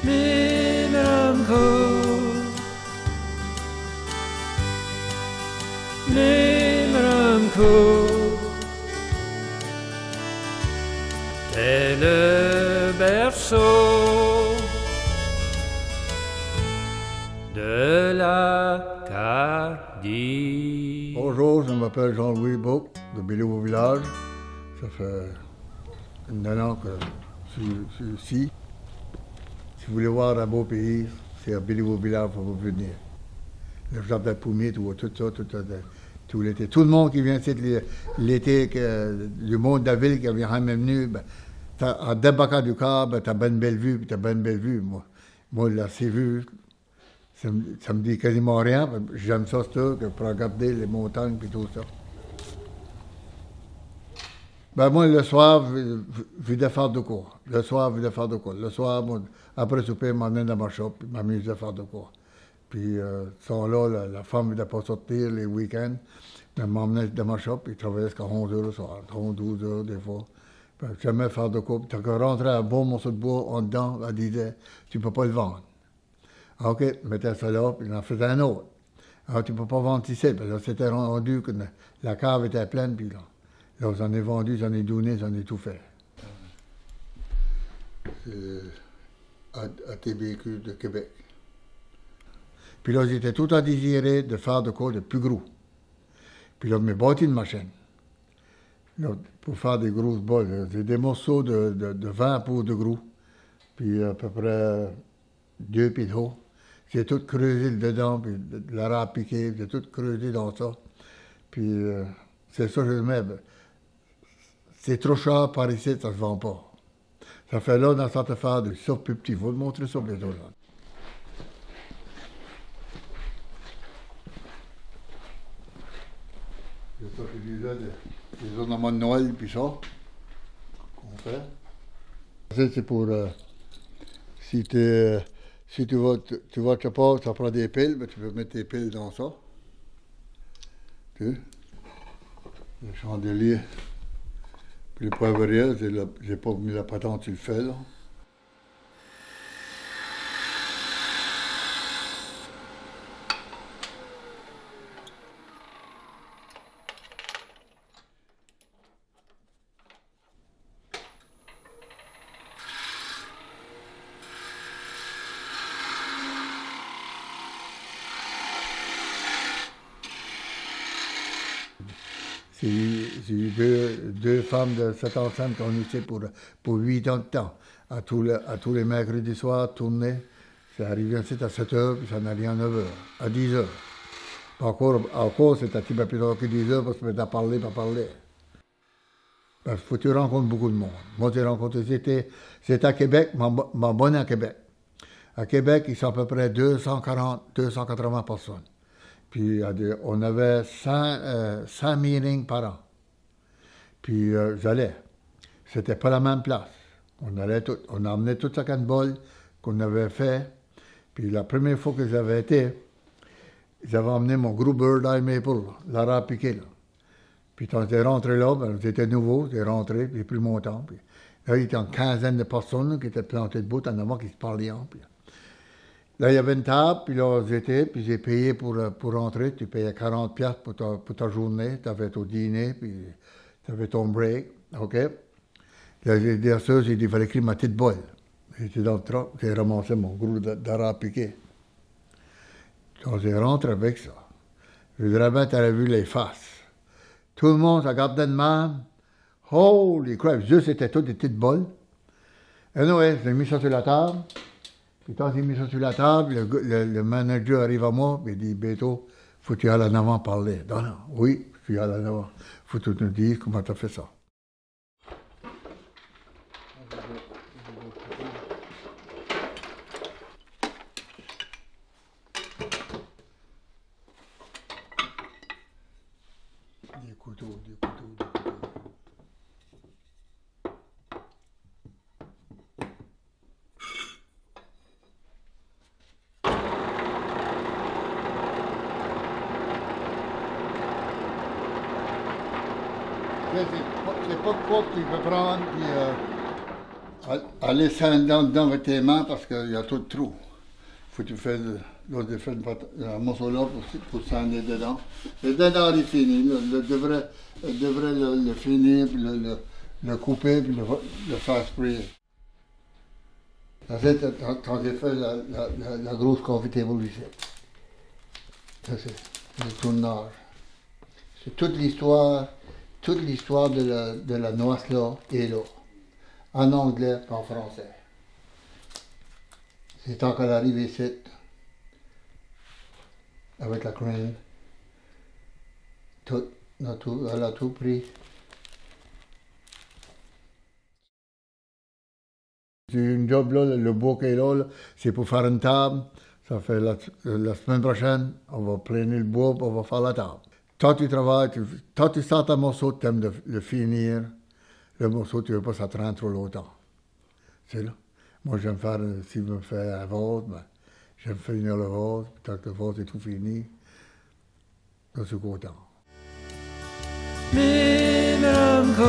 Miramko, Miramko, t'es le berceau de la Cardie. Bonjour, je m'appelle Jean-Louis Bouc, de Béliveau Village. Ça fait une année que je suis ici. Si vous voulez voir un beau pays, c'est à Béliveau Village pour vous venir. Le jardin Poumier, tout ça, tout l'été. Tout le monde qui vient ici l'été, du monde de la ville qui vient jamais venu, ben, en débarquant du car, ben, t'as bonne belle vue, puis t'as bonne belle vue. Moi là, c'est vu. Ça me dit quasiment rien. J'aime ça, que pour regarder les montagnes et tout ça. Ben moi, le soir, je vais faire de cours. Le soir, moi, après souper, je m'emmène dans ma shop, je m'amuse à faire de cours. Puis, ça là, la femme ne veut pas sortir les week-ends. Elle m'emmenait dans ma shop, puis je travaillais jusqu'à 11 h le soir, 11, 12 h des fois. J'aimais faire de cours. Puis, quand on rentrait un bon morceau de bois en dedans, elle disait, tu ne peux pas le vendre. OK, je mettais ça là, puis j'en faisais un autre. Alors, tu ne peux pas vendre ici. Puis là, c'était rendu que la cave était pleine, puis là, j'en ai vendu, j'en ai donné, j'en ai tout fait. À TBQ de Québec. Puis là, j'étais tout à désirer de faire de quoi de plus gros. Puis là, j'ai bâti une machine. Là, pour faire des grosses bols. J'ai des morceaux de 20 pouces de gros. Puis à peu près 2 pieds de haut. J'ai tout creusé dedans, puis de la râpe piquée, j'ai tout creusé dans ça. Puis c'est ça que je mets. C'est trop cher par ici, ça se vend pas. Ça fait là, dans cette affaire de ça plus petit. Je vais vous montrer ça bientôt, là. C'est ça que je disais, des ornements de Noël, puis ça, qu'on fait. Ça, c'est pour, si tu vas quelque part, ça prend des piles, ben, tu peux mettre tes piles dans ça. Tu sais? Le chandelier. Puis le poivrier, j'ai pas mis la patente, tu le fais, là. J'ai eu deux femmes de cette enceinte qu'on ici pour 8 ans de temps. À tous les mercredis soirs, tourner. C'est arrivé ici à 7 h, puis ça n'allait à 9 h, à 10 h. Encore c'est un petit peu plus tard que 10 h parce que tu parler, pas parler. Parce qu'il faut que tu rencontres beaucoup de monde. Moi, j'ai rencontré, c'était à Québec, ma bonne à Québec. À Québec, ils sont à peu près 280 personnes. Puis on avait 100 meetings par an. Puis j'allais. C'était pas la même place. On emmenait toute la canne bol qu'on avait fait. Puis la première fois que j'avais été, j'avais emmené mon gros Bird Eye Maple, la râpe piquée, là. Puis quand j'étais rentré là, ben, j'étais nouveau, j'étais rentré, puis j'ai pris mon temps. Puis là, il y avait une quinzaine de personnes là, qui étaient plantées debout, en avant qui se parlaient. Puis là, il y avait une table, puis là, puis j'ai payé pour rentrer. Tu payais 40$ pour ta journée. Tu avais ton dîner, puis tu avais ton break. OK? Là, j'ai dit à ça, j'ai dit, il fallait écrire ma petite bol. J'étais dans le truck, j'ai ramassé mon gros d'arabe piqué. Quand j'ai rentré avec ça, je dirais bien, tu avais vu les faces. Tout le monde regardait de même. Holy crap! Juste, c'était tout des petites bols. Et non, j'ai mis ça sur la table. Puis quand j'ai mis ça sur la table, le manager arrive à moi et dit, Béto, faut que tu ailles en avant parler. Non, non, oui, je suis allé en avant. Faut que tu nous dises comment tu as fait ça. Des couteaux. C'est pas de quoi que tu peux prendre, puis Allez dans avec tes mains parce qu'il y a trop de trous. Faut que tu fasses un morceau là pour scinder dedans. Le dedans est fini. Devrait le finir, puis le couper, puis le faire sprayer. Ça c'est quand j'ai fait la grosse confit évolution. Ça c'est le tournage. C'est toute l'histoire de la noix là et là. En anglais et en français. C'est tant qu'elle arrive ici, avec la crème, elle a tout pris. J'ai une job là, le beau qui est là, c'est pour faire une table. Ça fait la semaine prochaine, on va planer le bois, on va faire la table. Toi tu travailles, toi tu sors un morceau, tu aimes de le finir. Le morceau, tu ne veux pas que ça traîne trop longtemps. C'est là. Moi, j'aime faire, si je me fais un vase, ben, j'aime finir le vase, puis tant que le vase est tout fini, je suis content. Mimramko,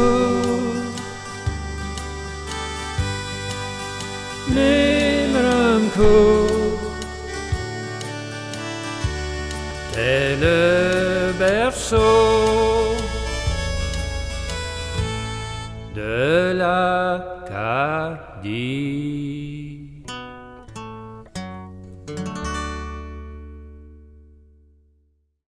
t'es le berceau de la Acadie.